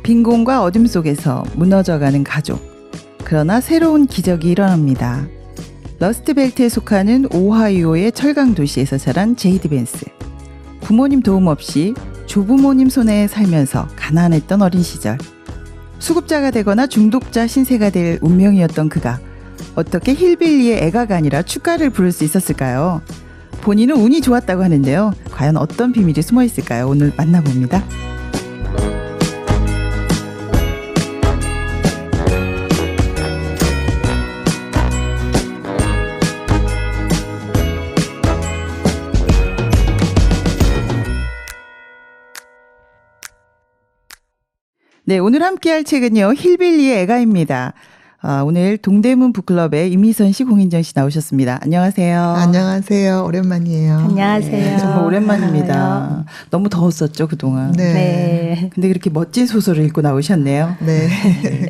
빈곤과 어둠 속에서 무너져가는 가족. 그러나 새로운 기적이 일어납니다. 러스트벨트에 속하는 오하이오의 철강 도시에서 자란 제이디 벤스. 부모님 도움 없이 조부모님 손에 살면서 가난했던 어린 시절. 수급자가 되거나 중독자 신세가 될 운명이었던 그가 어떻게 힐빌리의 애가가 아니라 축가를 부를 수 있었을까요? 본인은 운이 좋았다고 하는데요. 과연 어떤 비밀이 숨어 있을까요? 오늘 만나봅니다. 네, 오늘 함께할 책은요, 힐빌리의 애가입니다. 오늘 동대문 북클럽에 임희선 씨, 공인정 씨 나오셨습니다. 안녕하세요. 안녕하세요. 오랜만이에요. 안녕하세요. 네, 정말 오랜만입니다. 너무 더웠었죠, 그동안. 네. 근데 그렇게 멋진 소설을 읽고 나오셨네요. 네.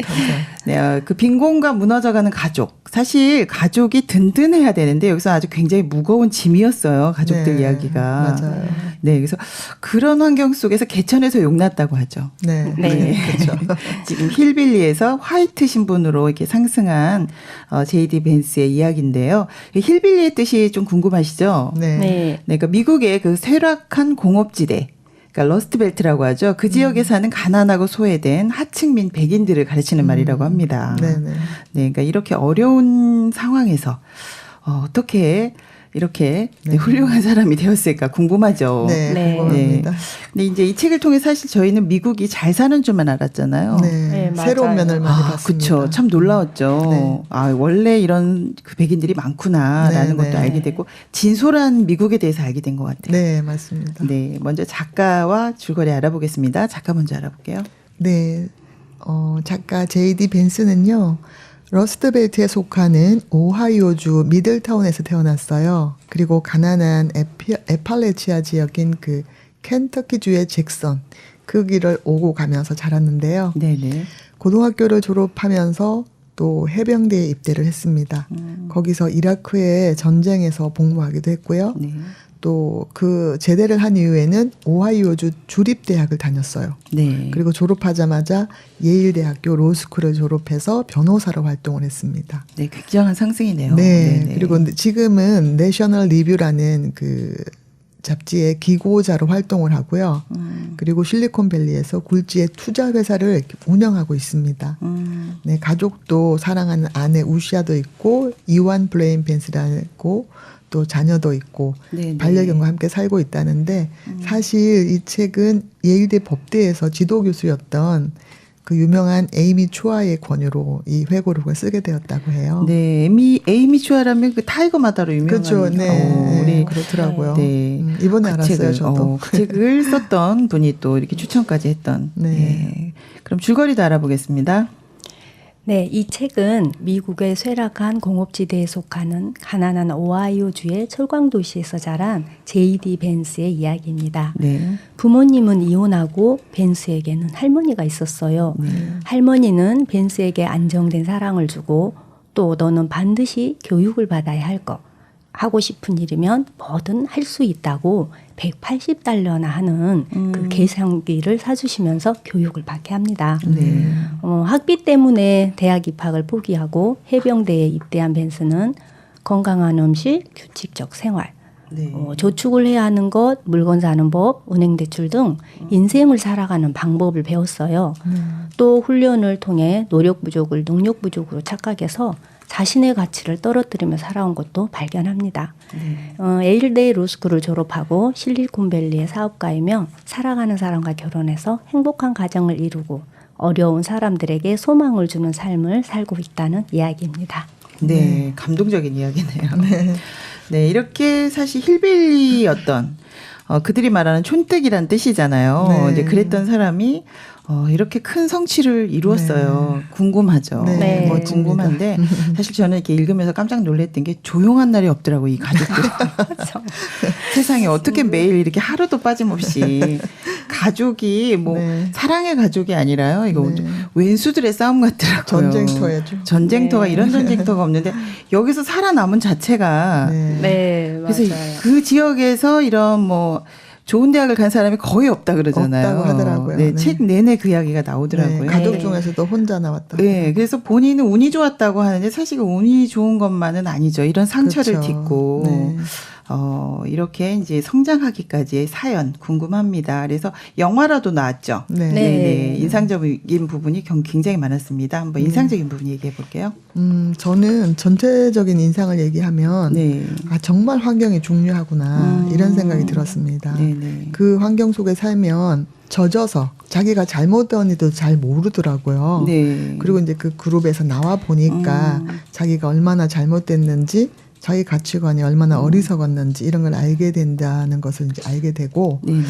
감사합니다. 네, 그 빈곤과 무너져가는 가족. 사실 가족이 든든해야 되는데 여기서 아주 굉장히 무거운 짐이었어요. 가족들 네, 이야기가. 맞아요. 네, 그래서 그런 환경 속에서 개천에서 용났다고 하죠. 네. 네. 그렇죠. 지금 힐빌리에서 화이트 신분으로 이렇게 상승한 제이디 벤스의 이야기인데요. 힐빌리의 뜻이 좀 궁금하시죠? 네. 네. 네, 그러니까 미국의 그 쇠락한 공업지대. 그러니까 러스트벨트라고 하죠. 그 지역에 사는 가난하고 소외된 하층민 백인들을 가르치는 말이라고 합니다. 네. 네, 그러니까 이렇게 어려운 상황에서 어떻게 이렇게 훌륭한 사람이 되었을까 궁금하죠. 네. 네. 궁금합니다. 근데 이제 이 책을 통해 사실 저희는 미국이 잘 사는 줄만 알았잖아요. 네. 네, 맞아요. 새로운 면을 많이 봤습니다. 그렇죠. 참 놀라웠죠. 네. 원래 이런 그 백인들이 많구나라는 네, 것도 네. 알게 됐고 진솔한 미국에 대해서 알게 된 것 같아요. 네, 맞습니다. 네, 먼저 작가와 줄거리 알아보겠습니다. 작가 먼저 알아볼게요. 네. 작가 제이디 벤스는요. 러스트벨트에 속하는 오하이오주 미들타운에서 태어났어요. 그리고 가난한 에팔레치아 지역인 그 켄터키주의 잭선 그 길을 오고 가면서 자랐는데요. 네네. 고등학교를 졸업하면서 또 해병대에 입대를 했습니다. 거기서 이라크의 전쟁에서 복무하기도 했고요. 네. 또 그 제대를 한 이후에는 오하이오주 주립대학을 다녔어요. 네. 그리고 졸업하자마자 예일대학교 로스쿨을 졸업해서 변호사로 활동을 했습니다. 네, 굉장한 상승이네요. 네. 네네. 그리고 지금은 내셔널 리뷰라는 그 잡지의 기고자로 활동을 하고요. 그리고 실리콘밸리에서 굴지의 투자 회사를 운영하고 있습니다. 네, 가족도 사랑하는 아내 우시아도 있고 이완 블레인 벤스라고 또 자녀도 있고 네네. 반려견과 함께 살고 있다는데 사실 이 책은 예일대 법대에서 지도교수였던 그 유명한 에이미 추아의 권유로 이 회고록을 쓰게 되었다고 해요. 네, 에이미 추아라면 그 타이거 마다로 유명한. 그렇죠. 네. 우리 그렇더라고요. 네. 이번에 그 알았어요, 책을, 저도. 그 책을 썼던 분이 또 이렇게 추천까지 했던. 네. 네. 그럼 줄거리도 알아보겠습니다. 네, 이 책은 미국의 쇠락한 공업지대에 속하는 가난한 오하이오주의 철광도시에서 자란 제이디 벤스의 이야기입니다. 네. 부모님은 이혼하고 벤스에게는 할머니가 있었어요. 할머니는 벤스에게 안정된 사랑을 주고 또 너는 반드시 교육을 받아야 할 것. 하고 싶은 일이면 뭐든 할 수 있다고 180달러나 하는 그 계산기를 사주시면서 교육을 받게 합니다. 네. 학비 때문에 대학 입학을 포기하고 해병대에 입대한 벤스는 건강한 음식, 규칙적 생활, 네. 저축을 해야 하는 것, 물건 사는 법, 은행 대출 등 인생을 살아가는 방법을 배웠어요. 또 훈련을 통해 노력 부족을 능력 부족으로 착각해서 자신의 가치를 떨어뜨리며 살아온 것도 발견합니다. 예일대 로스쿨을 졸업하고 실리콘밸리의 사업가이며 사랑하는 사람과 결혼해서 행복한 가정을 이루고 어려운 사람들에게 소망을 주는 삶을 살고 있다는 이야기입니다. 네, 감동적인 이야기네요. 네, 이렇게 사실 힐빌리였던 그들이 말하는 촌뜨기란 뜻이잖아요. 네. 이제 그랬던 사람이 이렇게 큰 성취를 이루었어요. 네. 궁금하죠. 네, 멋집니다. 궁금한데 사실 저는 이렇게 읽으면서 깜짝 놀랐던 게 조용한 날이 없더라고요. 이 가족들. 세상에 어떻게 매일 이렇게 하루도 빠짐없이 가족이 뭐 네. 사랑의 가족이 아니라요. 이거 네. 웬수들의 싸움 같더라고요. 전쟁터야죠. 전쟁터가 네. 이런 전쟁터가 없는데 여기서 살아남은 자체가 네. 네, 그래서 맞아요. 그 지역에서 이런 뭐 좋은 대학을 간 사람이 거의 없다 그러잖아요. 없다고 하더라고요. 네, 네. 책 내내 그 이야기가 나오더라고요. 네, 가족 네. 중에서도 혼자 나왔다고. 네, 그래서 본인은 운이 좋았다고 하는데 사실 운이 좋은 것만은 아니죠. 이런 상처를 그렇죠. 딛고 네. 이렇게 이제 성장하기까지의 사연 궁금합니다. 그래서 영화라도 나왔죠. 네. 네. 인상적인 부분이 굉장히 많았습니다. 한번 인상적인 부분 얘기해 볼게요. 저는 전체적인 인상을 얘기하면 네. 정말 환경이 중요하구나 이런 생각이 들었습니다. 네네. 그 환경 속에 살면 젖어서 자기가 잘못된 일도 잘 모르더라고요. 네. 그리고 이제 그 그룹에서 나와 보니까 자기가 얼마나 잘못됐는지 자기 가치관이 얼마나 어리석었는지 이런 걸 알게 된다는 것을 이제 알게 되고 네네.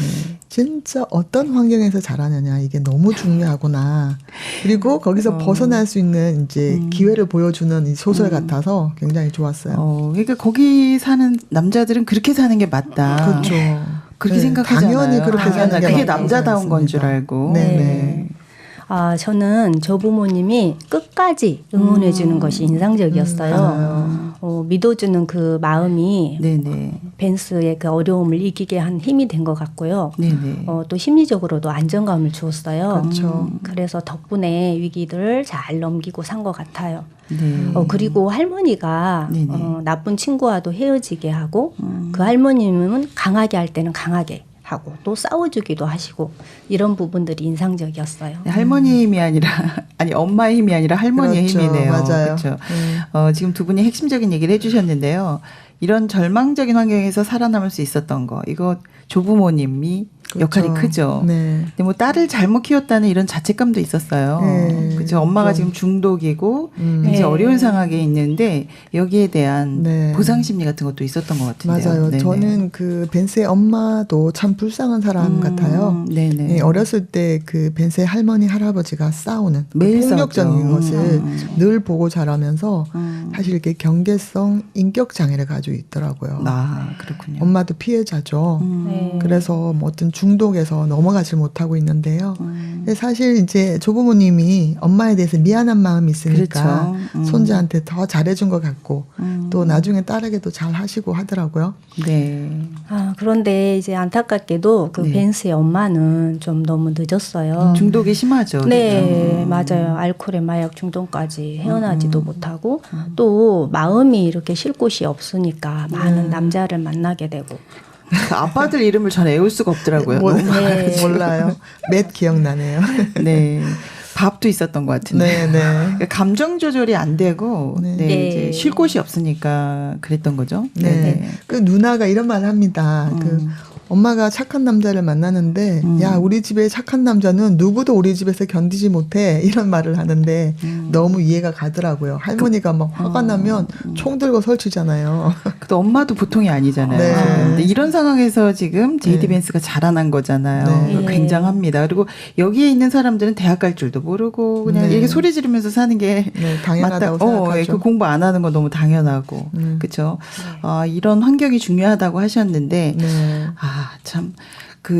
진짜 어떤 환경에서 자라느냐 이게 너무 중요하구나. 그리고 거기서 벗어날 수 있는 이제 기회를 보여주는 이 소설 같아서 굉장히 좋았어요. 그러니까 거기 사는 남자들은 그렇게 사는 게 맞다. 그렇죠. 그렇게 네, 생각하잖아요. 당연히 그렇게 사는 게 그게 맞다고 남자다운 건 줄 생각했습니다. 알고. 네네. 저는 조부모님이 끝까지 응원해 주는 것이 인상적이었어요. 믿어주는 그 마음이 네네. 벤스의 그 어려움을 이기게 한 힘이 된 것 같고요. 네네. 또 심리적으로도 안정감을 주었어요. 그렇죠. 그래서 덕분에 위기들을 잘 넘기고 산 것 같아요. 네. 그리고 할머니가 네네. 나쁜 친구와도 헤어지게 하고 그 할머님은 강하게 할 때는 강하게 하고 또 싸워주기도 하시고 이런 부분들이 인상적이었어요. 할머니 힘이 아니라 엄마의 힘이 아니라 할머니의 그렇죠. 힘이네요. 맞아요. 그렇죠. 지금 두 분이 핵심적인 얘기를 해주셨는데요. 이런 절망적인 환경에서 살아남을 수 있었던 거 이거 조부모님이 역할이 크죠. 네. 근데 뭐 딸을 잘못 키웠다는 이런 자책감도 있었어요. 네. 그렇죠. 엄마가 좀. 지금 중독이고 굉장히 네. 어려운 상황에 있는데 여기에 대한 네. 보상 심리 같은 것도 있었던 것 같은데요. 맞아요. 네네. 저는 그 벤스의 엄마도 참 불쌍한 사람 같아요. 네네. 네, 어렸을 때 그 벤스의 할머니 할아버지가 싸우는 그 매일 폭력적인 싸웠죠. 것을 늘 보고 자라면서 사실 이렇게 경계성 인격 장애를 가지고 있더라고요. 그렇군요. 엄마도 피해자죠. 네. 그래서 뭐 어떤 중독에서 넘어가질 못하고 있는데요. 근데 사실 이제 조부모님이 엄마에 대해서 미안한 마음이 있으니까 그렇죠. 손자한테 더 잘해준 것 같고 또 나중에 딸에게도 잘 하시고 하더라고요. 네. 그런데 이제 안타깝게도 그 네. 벤스의 엄마는 좀 너무 늦었어요. 중독이 심하죠. 네, 맞아요. 알코올에 마약 중독까지 헤어나지도 못하고 또 마음이 이렇게 쉴 곳이 없으니까 많은 남자를 만나게 되고. 그 아빠들 이름을 전 외울 수가 없더라고요. 네. 몰라요. 맷 기억나네요. 네. 밥도 있었던 것 같은데. 네, 네. 그러니까 감정 조절이 안 되고 네. 네, 네. 이제 쉴 곳이 없으니까 그랬던 거죠. 네. 네. 그 누나가 이런 말 합니다. 그 엄마가 착한 남자를 만나는데 야 우리 집에 착한 남자는 누구도 우리 집에서 견디지 못해 이런 말을 하는데 너무 이해가 가더라고요. 할머니가 막 화가 나면 총 들고 설치잖아요. 또 엄마도 보통이 아니잖아요. 네. 근데 이런 상황에서 지금 제이디 네. 벤스가 자라난 거잖아요. 네. 굉장합니다. 그리고 여기에 있는 사람들은 대학 갈 줄도 모르고 그냥 네. 이렇게 소리 지르면서 사는 게 네, 당연하다고 맞다. 생각하죠. 그 공부 안 하는 거 너무 당연하고 그렇죠. 이런 환경이 중요하다고 하셨는데 네. 참.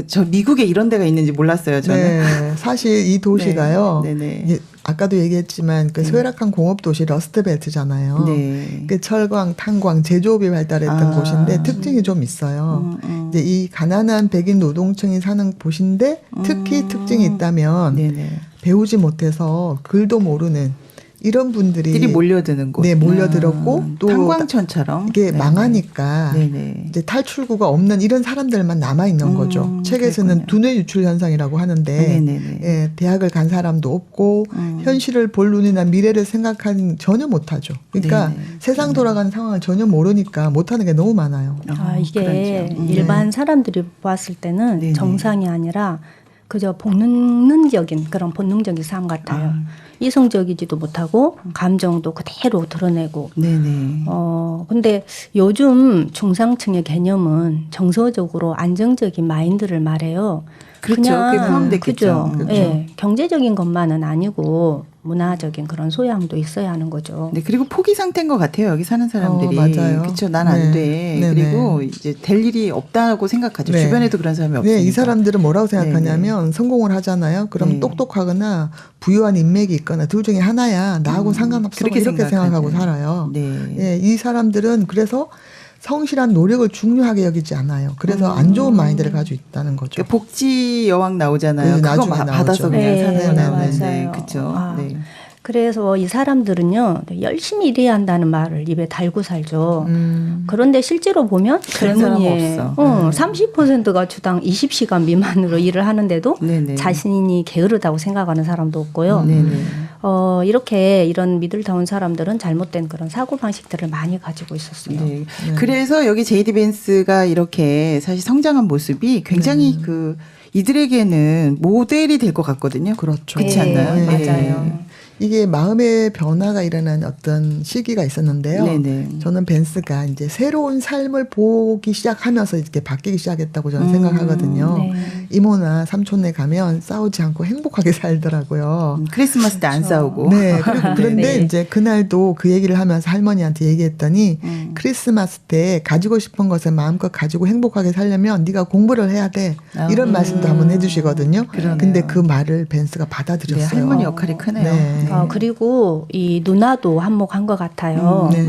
저 미국에 이런 데가 있는지 몰랐어요, 저는. 네, 사실 이 도시가요. 네. 네네. 이제 아까도 얘기했지만 그 소열악한 공업 도시 러스트벨트잖아요. 네. 그 철광, 탄광, 제조업이 발달했던 곳인데 특징이 좀 있어요. 이제 이 가난한 백인 노동층이 사는 곳인데 특히 특징이 있다면 네네. 배우지 못해서 글도 모르는 이런 분들이 들이 몰려드는 곳. 네, 몰려들었고 또 탄광촌처럼 이게 네네. 망하니까 네네. 이제 탈출구가 없는 이런 사람들만 남아 있는 거죠. 책에서는 그렇군요. 두뇌 유출 현상이라고 하는데 네네네. 예, 대학을 간 사람도 없고 현실을 볼 눈이나 미래를 생각하는 전혀 못하죠. 그러니까 네네. 세상 돌아가는 상황을 전혀 모르니까 못하는 게 너무 많아요. 이게 그렇죠. 일반 사람들이 봤을 때는 네네. 정상이 아니라 그저 본능적인 그런 본능적인 삶 같아요. 이성적이지도 못하고 감정도 그대로 드러내고. 네네. 근데 요즘 중상층의 개념은 정서적으로 안정적인 마인드를 말해요. 그렇죠. 그게 포함됐겠죠. 그죠. 예, 경제적인 것만은 아니고 문화적인 그런 소양도 있어야 하는 거죠. 네, 그리고 포기 상태인 것 같아요. 여기 사는 사람들이. 맞아요. 그렇죠. 난 안 네. 돼. 네네. 그리고 이제 될 일이 없다고 생각하죠. 네. 주변에도 그런 사람이 없으니까. 네, 이 사람들은 뭐라고 생각하냐면 성공을 하잖아요. 그럼 네. 똑똑하거나 부유한 인맥이 있거나 둘 중에 하나야. 나하고 상관없어. 그렇게 이렇게 생각하죠. 생각하고 살아요. 네. 예, 이 사람들은 그래서 성실한 노력을 중요하게 여기지 않아요. 그래서 안 좋은 마인드를 가지고 있다는 거죠. 복지 여왕 나오잖아요. 네, 그거 나중에 받아서 나오죠. 그냥 네, 사는 거는 맞아요. 그렇죠. 네. 그래서 이 사람들은요 열심히 일해야 한다는 말을 입에 달고 살죠. 그런데 실제로 보면 그런 사람은 젊은이의 없어. 30%가 주당 20시간 미만으로 일을 하는데도 네네. 자신이 게으르다고 생각하는 사람도 없고요. 네네. 이렇게 이런 미들타운 사람들은 잘못된 그런 사고 방식들을 많이 가지고 있었어요. 네. 그래서 여기 제이디 벤스가 이렇게 사실 성장한 모습이 굉장히 그 이들에게는 모델이 될 것 같거든요. 그렇죠. 그렇지 않나요? 네, 네. 맞아요. 이게 마음의 변화가 일어난 어떤 시기가 있었는데요. 네네. 저는 벤스가 이제 새로운 삶을 보기 시작하면서 이렇게 바뀌기 시작했다고 저는 생각하거든요. 네. 이모나 삼촌네 가면 싸우지 않고 행복하게 살더라고요. 크리스마스 때 안 싸우고. 네. 그런데 네. 이제 그날도 그 얘기를 하면서 할머니한테 얘기했더니 크리스마스 때 가지고 싶은 것을 마음껏 가지고 행복하게 살려면 네가 공부를 해야 돼. 이런 말씀도 한번 해주시거든요. 그러네요. 근데 그 말을 벤스가 받아들였어요. 네, 할머니 역할이 크네요. 네. 그리고 이 누나도 한몫한 것 같아요. 네.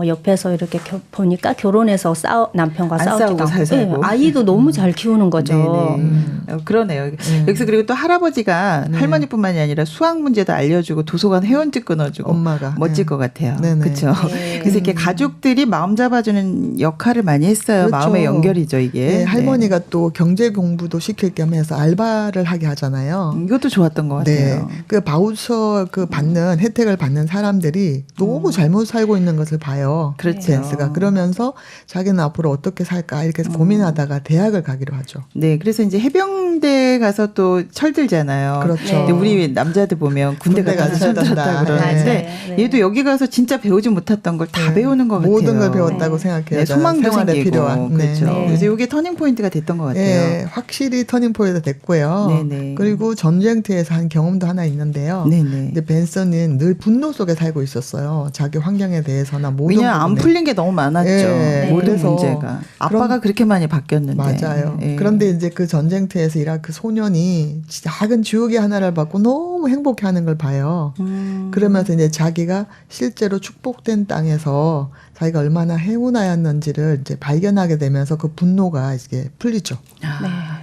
옆에서 이렇게 보니까 결혼해서 남편과 안 싸우지도 싸우고 않고 잘 살고. 네, 아이도 너무 잘 키우는 거죠. 네네. 그러네요. 여기서 그리고 또 할아버지가 할머니뿐만이 아니라 수학 문제도 알려주고 도서관 회원증 끊어주고 엄마가. 멋질 네. 것 같아요. 네네. 그렇죠. 네. 그래서 이렇게 가족들이 마음 잡아주는 역할을 많이 했어요. 그렇죠. 마음의 연결이죠 이게. 네, 할머니가 또 경제 공부도 시킬 겸 해서 알바를 하게 하잖아요. 이것도 좋았던 것 네. 같아요. 그 바우처 그 받는 혜택을 받는 사람들이 너무 잘못 살고 있는 것을 봐요. 그렇죠. 벤스가 그러면서 자기는 앞으로 어떻게 살까 이렇게 고민하다가 대학을 가기로 하죠. 네, 그래서 이제 해병대 가서 또 철들잖아요. 그렇죠. 근데 우리 남자들 보면 군대 가서 철들었다 철든다. 그러는데 네. 얘도 여기 가서 진짜 배우지 못했던 걸 다 배우는 것 같아요. 모든 걸 배웠다고 네. 생각해요. 네, 소망도 생활에 생기고 필요한. 그렇죠. 네. 그래서 이게 터닝 포인트가 됐던 것 같아요. 예, 확실히 터닝 포인트가 됐고요. 네네. 그리고 전쟁터에서 한 경험도 하나 있는데요. 네네. 근데 벤슨은 늘 분노 속에 살고 있었어요. 자기 환경에 대해서나 모든 왜냐하면 안 부분에. 풀린 게 너무 많았죠. 예, 모든 그래서 문제가. 아빠가 그렇게 많이 바뀌었는데. 맞아요. 예. 그런데 이제 그 전쟁터에서 일한 그 소년이 작은 주옥이 하나를 받고 너무 행복해하는 걸 봐요. 그러면서 이제 자기가 실제로 축복된 땅에서 자기가 얼마나 행운하였는지를 이제 발견하게 되면서 그 분노가 이제 풀리죠.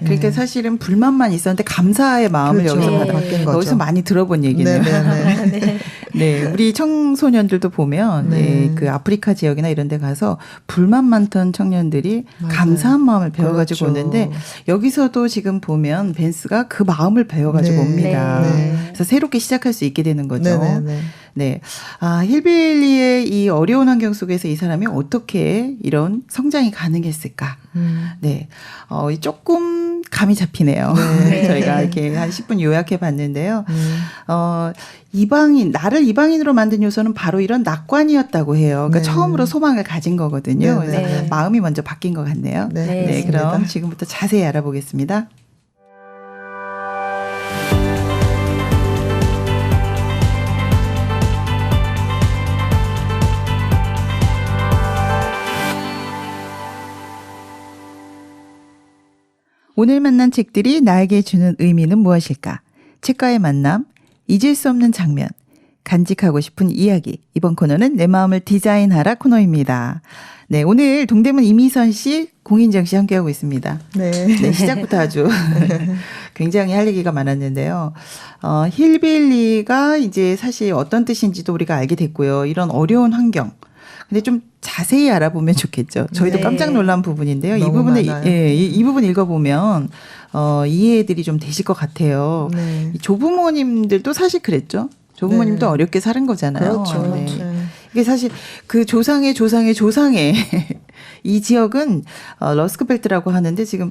그러니까 사실은 불만만 있었는데 감사의 마음을 그렇죠. 여기서 네. 바뀐 거죠. 여기서 많이 들어본 얘기네요. 네네네. 네, 우리 청소년들도 보면 네. 네, 그 아프리카 지역이나 이런 데 가서 불만 많던 청년들이 맞아요. 감사한 마음을 배워가지고 그렇죠. 오는데 여기서도 지금 보면 벤스가 그 마음을 배워가지고 네. 옵니다. 네. 그래서 새롭게 시작할 수 있게 되는 거죠. 네네네. 네. 힐빌리의 이 어려운 환경 속에서 이 사람이 어떻게 이런 성장이 가능했을까? 네. 조금 감이 잡히네요. 네. 저희가 이렇게 한 10분 요약해 봤는데요. 나를 이방인으로 만든 요소는 바로 이런 낙관이었다고 해요. 그러니까 네. 처음으로 소망을 가진 거거든요. 네, 그래서 네. 마음이 먼저 바뀐 것 같네요. 네, 네, 네, 맞습니다. 그럼 지금부터 자세히 알아보겠습니다. 오늘 만난 책들이 나에게 주는 의미는 무엇일까? 책과의 만남, 잊을 수 없는 장면, 간직하고 싶은 이야기. 이번 코너는 내 마음을 디자인하라 코너입니다. 네, 오늘 동대문 이미선 씨, 공인정 씨 함께하고 있습니다. 네. 네, 시작부터 아주 굉장히 할 얘기가 많았는데요. 힐빌리가 이제 사실 어떤 뜻인지도 우리가 알게 됐고요. 이런 어려운 환경. 근데 좀 자세히 알아보면 좋겠죠. 저희도 네. 깜짝 놀란 부분인데요. 이 너무 부분을 많아요. 이 부분 읽어보면 이해들이 좀 되실 것 같아요. 네. 이 조부모님들도 사실 그랬죠. 조부모님도 네. 어렵게 사는 거잖아요. 그렇죠. 네. 네. 이게 사실 그 조상의 이 지역은 러스크벨트라고 하는데 지금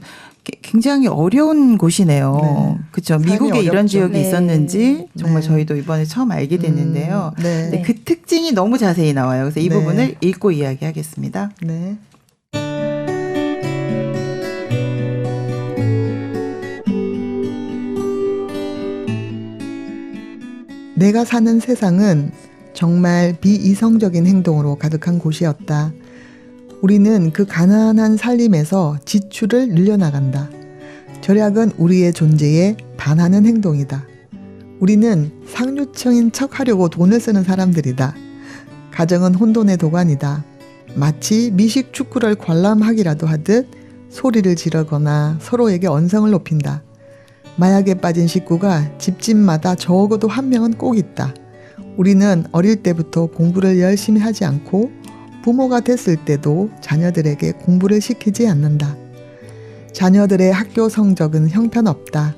굉장히 어려운 곳이네요. 네. 그렇죠. 삶이 미국에 이런 어렵죠. 지역이 네. 있었는지 정말 네. 저희도 이번에 처음 알게 됐는데요. 네. 네, 그 특징이 너무 자세히 나와요. 그래서 이 네. 부분을 읽고 이야기하겠습니다. 네. 내가 사는 세상은 정말 비이성적인 행동으로 가득한 곳이었다. 우리는 그 가난한 살림에서 지출을 늘려나간다. 절약은 우리의 존재에 반하는 행동이다. 우리는 상류층인 척 하려고 돈을 쓰는 사람들이다. 가정은 혼돈의 도가니다. 마치 미식 축구를 관람하기라도 하듯 소리를 지르거나 서로에게 언성을 높인다. 마약에 빠진 식구가 집집마다 적어도 한 명은 꼭 있다. 우리는 어릴 때부터 공부를 열심히 하지 않고 부모가 됐을 때도 자녀들에게 공부를 시키지 않는다. 자녀들의 학교 성적은 형편없다.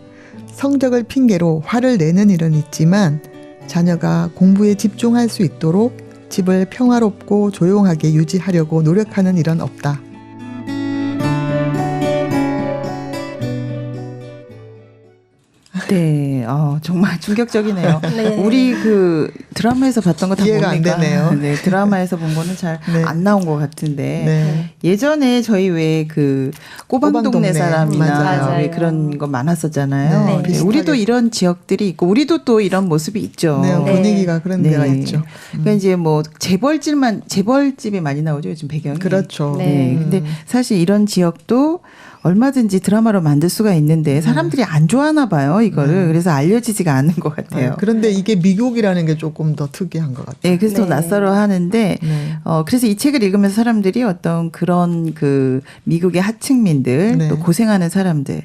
성적을 핑계로 화를 내는 일은 있지만 자녀가 공부에 집중할 수 있도록 집을 평화롭고 조용하게 유지하려고 노력하는 일은 없다. 네, 정말 충격적이네요. 네. 우리 그 드라마에서 봤던 거 다 이해가 안 보니까 되네요. 네, 드라마에서 본 거는 잘 안 네. 나온 것 같은데 네. 예전에 저희 왜 그 꼬방동네 꼬방동네. 사람이나 맞아요. 왜 그런 거 많았었잖아요. 네. 네, 비슷하게. 우리도 이런 지역들이 있고 우리도 또 이런 모습이 있죠. 네, 네. 분위기가 그런 네. 데가 있죠. 그러니까 이제 뭐 재벌집이 많이 나오죠 요즘 배경이. 그렇죠. 네. 근데 사실 이런 지역도 얼마든지 드라마로 만들 수가 있는데 사람들이 안 좋아하나 봐요 이거를. 그래서 알려지지가 않는 것 같아요. 그런데 이게 미국이라는 게 조금 더 특이한 것 같아요. 네, 그래서 더 네. 낯설어 하는데, 네. 그래서 이 책을 읽으면서 사람들이 어떤 그런 그 미국의 하층민들, 네. 또 고생하는 사람들,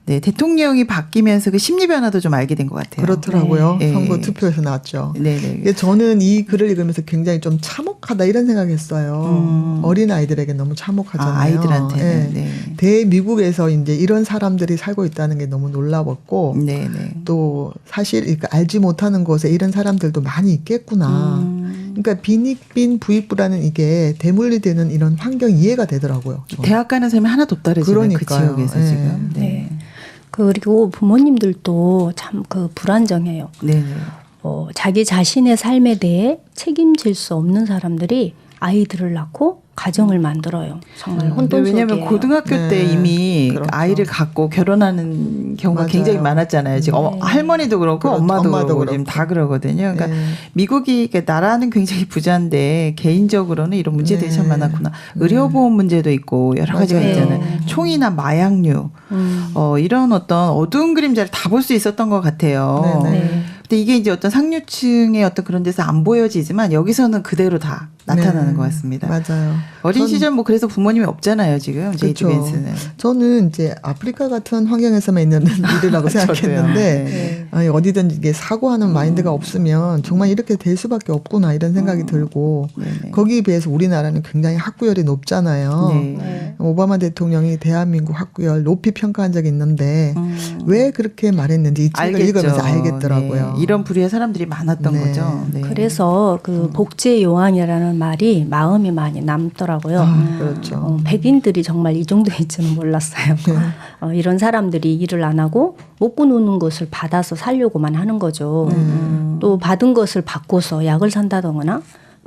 네, 대통령이 바뀌면서 그 심리 변화도 좀 알게 된 것 같아요. 그렇더라고요. 네. 선거 투표에서 나왔죠. 네, 네. 이게 저는 이 글을 읽으면서 굉장히 좀 참혹하다 이런 생각했어요. 어린 아이들에게 너무 참혹하잖아요. 아이들한테는. 네. 네. 대미국에서 이제 이런 사람들이 살고 있다는 게 너무 놀라웠고, 네, 네. 또 사실 그러니까 알지 못하는 곳에 이런 사람들도 많이 있겠구나. 그러니까 빈익빈 부익부라는 이게 대물리되는 이런 환경 이해가 되더라고요. 저는. 대학 가는 사람이 하나도 없다 그러잖아요. 그 그러니까요. 지역에서 네. 지금. 네. 네. 그리고 부모님들도 참 그 불안정해요. 네. 네. 자기 자신의 삶에 대해 책임질 수 없는 사람들이 아이들을 낳고 가정을 만들어요. 정말 혼돈 속이에요. 왜냐하면 고등학교 네. 때 이미 그렇죠. 아이를 갖고 결혼하는 경우가 맞아요. 굉장히 많았잖아요. 지금 네. 할머니도 그렇고 그렇죠. 엄마도 엄마도 그렇고 그렇고. 지금 다 그러거든요. 그러니까 네. 미국이 나라는 굉장히 부자인데 개인적으로는 이런 문제들이 네. 참 많았구나. 의료보험 문제도 있고 여러 가지가 맞아요. 있잖아요. 네. 총이나 마약류 이런 어떤 어두운 그림자를 다 볼 수 있었던 것 같아요. 네, 네. 근데 이게 이제 어떤 상류층의 어떤 그런 데서 안 보여지지만 여기서는 그대로 다 나타나는 네. 것 같습니다. 맞아요. 어린 전- 시절 뭐 그래서 부모님이 없잖아요 지금 제이디 그렇죠. 벤스는. 저는 이제 아프리카 같은 환경에서만 있는 일이라고 생각했는데 네. 아니, 어디든 이게 사고하는 마인드가 없으면 정말 이렇게 될 수밖에 없구나 이런 생각이 들고 네네. 거기에 비해서 우리나라는 굉장히 학구열이 높잖아요. 네. 네. 오바마 대통령이 대한민국 학구열 높이 평가한 적이 있는데 왜 그렇게 말했는지 이 책을 읽으면서 알겠더라고요. 네. 이런 부류의 사람들이 많았던 네. 거죠. 네. 그래서 그 복제 요한이라는 말이 마음이 많이 남더라고요. 그렇죠. 백인들이 정말 이 정도일 줄은 몰랐어요. 이런 사람들이 일을 안 하고 먹고 노는 것을 받아서 살려고만 하는 거죠. 또 받은 것을 받고서 약을 산다거나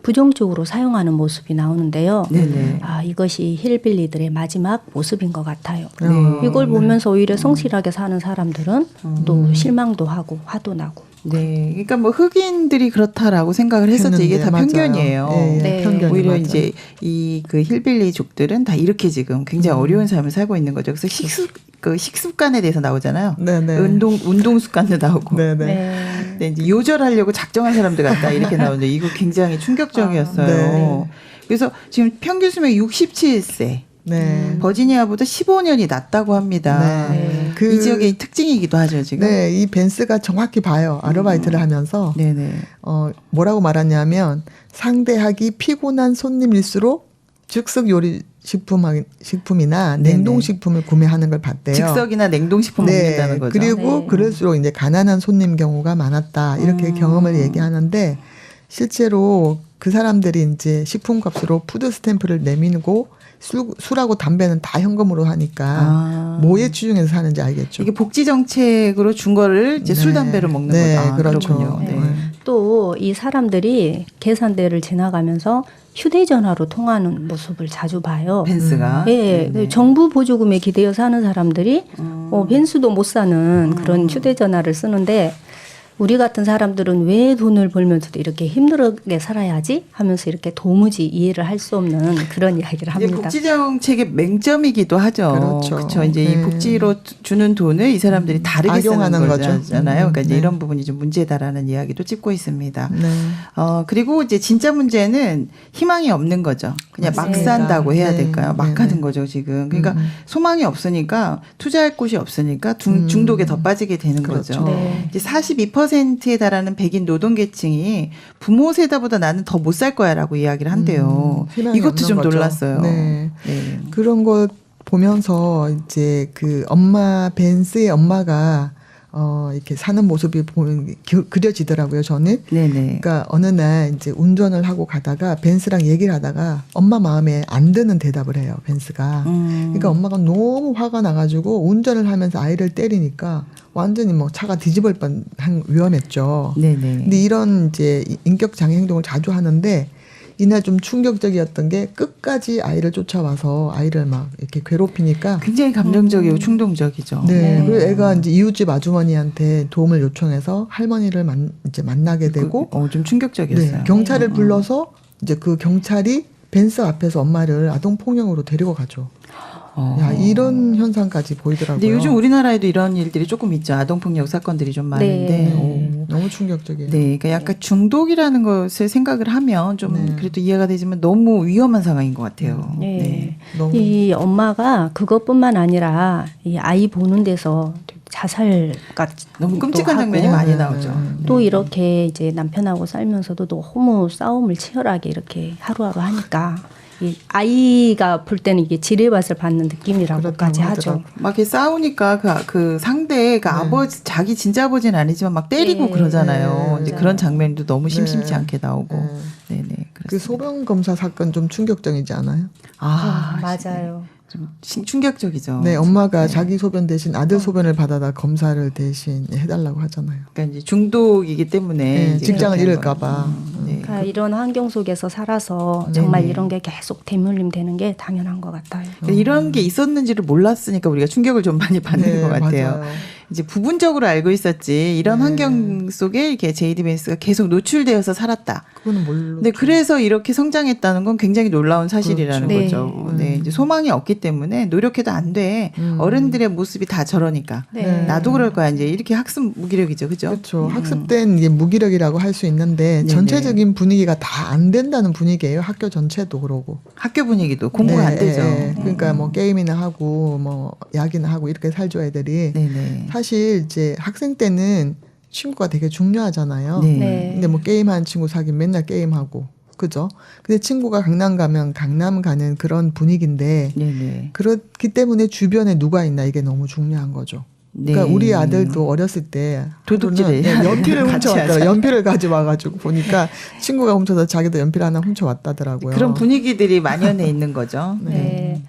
부정적으로 사용하는 모습이 나오는데요. 네네. 이것이 힐빌리들의 마지막 모습인 것 같아요. 네. 이걸 보면서 오히려 성실하게 사는 사람들은 또 실망도 하고 화도 나고. 네. 그러니까 뭐 흑인들이 그렇다라고 생각을 했었죠. 이게 다 맞아요. 편견이에요. 예, 예, 네. 편견이 오히려 맞아요. 이제 이 그 힐빌리족들은 다 이렇게 지금 굉장히 어려운 삶을 살고 있는 거죠. 그래서 식습관에 대해서 나오잖아요. 네네. 운동 습관도 나오고. 네네. 네, 이제 요절하려고 작정한 사람들 같다 이렇게 나오는데 이거 굉장히 충격적이었어요. 네. 그래서 지금 평균 수명이 67세. 네. 버지니아보다 15년이 낮다고 합니다. 네. 이 지역의 특징이기도 하죠 지금. 네, 이 벤스가 정확히 봐요. 아르바이트를 하면서 네네. 뭐라고 말하냐면 상대하기 피곤한 손님일수록 즉석 요리 식품이나 네네. 냉동식품을 구매하는 걸 봤대요. 즉석이나 냉동식품 먹는다는 거죠. 그리고 네. 그럴수록 이제 가난한 손님 경우가 많았다. 이렇게 경험을 얘기하는데 실제로 그 사람들이 이제 식품값으로 푸드 스탬프를 내밀고 술하고 담배는 다 현금으로 하니까 뭐에 치중해서 사는지 알겠죠. 이게 복지 정책으로 준 거를 이제 술 담배로 먹는 네, 거죠. 그렇죠. 그렇군요. 네. 네. 또 이 사람들이 계산대를 지나가면서 휴대전화로 통하는 모습을 자주 봐요. 벤스가. 예, 네네. 정부 보조금에 기대어 사는 사람들이 벤츠도 못 사는 그런 휴대전화를 쓰는데 우리 같은 사람들은 왜 돈을 벌면서도 이렇게 힘들게 살아야지 하면서 이렇게 도무지 이해를 할 수 없는 그런 이야기를 이제 합니다. 복지 정책의 맹점이기도 하죠. 그렇죠. 이제 이 복지로 주는 돈을 이 사람들이 다르게 쓰는 악용하는 거잖아요. 그러니까 이제 네. 이런 부분이 좀 문제다라는 이야기도 짚고 있습니다. 네. 그리고 이제 진짜 문제는 희망이 없는 거죠. 그냥 막 맞습니다. 산다고 해야 네. 될까요? 막 네, 하는 네. 거죠, 지금. 그러니까 소망이 없으니까 투자할 곳이 없으니까 중독에 더 빠지게 되는 그렇죠. 거죠. 네. 이제 42%에 달하는 백인 노동계층이 부모 세대보다 나는 더 못 살 거야라고 이야기를 한대요. 희망이 이것도 없는 좀 거죠. 놀랐어요. 네. 네. 그런 거 보면서 이제 그 엄마 벤스의 엄마가 이렇게 사는 모습이 보면 그려지더라고요. 저는. 네네. 그러니까 어느 날 이제 운전을 하고 가다가 벤스랑 얘기를 하다가 엄마 마음에 안 드는 대답을 해요. 벤스가. 그러니까 엄마가 너무 화가 나가지고 운전을 하면서 아이를 때리니까 완전히 뭐 차가 뒤집을 뻔한 위험했죠. 네네. 근데 이런 이제 인격 장애 행동을 자주 하는데 이날 좀 충격적이었던 게 끝까지 아이를 쫓아와서 아이를 막 이렇게 괴롭히니까 굉장히 감정적이고 충동적이죠. 네. 그리고 애가 이제 이웃집 아주머니한테 도움을 요청해서 할머니를 이제 만나게 되고 좀 충격적이었어요. 네, 경찰을 불러서 이제 그 경찰이 벤스 앞에서 엄마를 아동 폭력으로 데리고 가죠. 야, 이런 현상까지 보이더라고요. 근데 요즘 우리나라에도 이런 일들이 조금 있죠. 아동폭력 사건들이 좀 많은데. 네. 너무 충격적이에요. 네, 그러니까 약간 중독이라는 것을 생각을 하면 좀 네. 그래도 이해가 되지만 너무 위험한 상황인 것 같아요. 네. 너무 이 엄마가 그것뿐만 아니라 이 아이 보는 데서 자살까지 너무 끔찍한 또 장면이 하고 많이 나오죠. 또 이렇게 이제 남편하고 살면서도 너무 싸움을 치열하게 이렇게 하루하루 하니까 이 아이가 볼 때는 이게 지뢰밭을 받는 느낌이라고까지 그렇다고 하죠. 하더라고요. 막 이렇게 싸우니까 그 상대가 아버지 자기 진짜 아버지는 아니지만 막 때리고 네. 그러잖아요. 네. 이제 맞아요. 그런 장면도 너무 심심치 네. 않게 나오고. 네. 네네. 그 그렇습니다. 소변 검사 사건 좀 충격적이지 않아요? 맞아요. 좀 충격적이죠. 네, 엄마가 자기 소변 대신 아들 소변을 받아다 검사를 대신 해달라고 하잖아요. 그러니까 이제 중독이기 때문에 네, 이제 직장을 그렇게 잃을까 하는 봐. 거죠. 네. 그러니까 이런 환경 속에서 살아서 정말 네네. 이런 게 계속 대물림 되는 게 당연한 것 같아요. 그러니까 이런 게 있었는지를 몰랐으니까 우리가 충격을 좀 많이 받는 네, 것 같아요. 맞아요. 이제 부분적으로 알고 있었지 이런 네. 환경 속에 이렇게 제이디 벤스가 계속 노출되어서 살았다. 그거는 몰랐죠. 근데 그래서 이렇게 성장했다는 건 굉장히 놀라운 사실이라는 그렇죠. 거죠. 네, 이제 소망이 없기 때문에 노력해도 안 돼. 어른들의 모습이 다 저러니까. 네. 나도 그럴 거야. 이제 이렇게 학습 무기력이죠, 그죠? 그렇죠. 학습된 이게 무기력이라고 할 수 있는데 네네. 전체적인 분위기가 다 안 된다는 분위기예요. 학교 전체도 그러고. 학교 분위기도 공부가 네, 안 되죠. 네. 그러니까 뭐 게임이나 하고 뭐 야기나 하고 이렇게 살죠 애들이. 네네. 사실 이제 학생 때는 친구가 되게 중요하잖아요. 네. 네. 근데 뭐 게임하는 친구 사귀면 맨날 게임하고 그죠? 근데 친구가 강남 가면 강남 가는 그런 분위기인데 네네. 그렇기 때문에 주변에 누가 있나 이게 너무 중요한 거죠. 그러니까 네. 우리 아들도 어렸을 때 도둑질을 하루는 연필을 같이 훔쳐왔더라. 하자. 연필을 가져와가지고 보니까 친구가 훔쳐서 자기도 연필 하나 훔쳐왔다더라고요. 그런 분위기들이 만연해 있는 거죠. 네.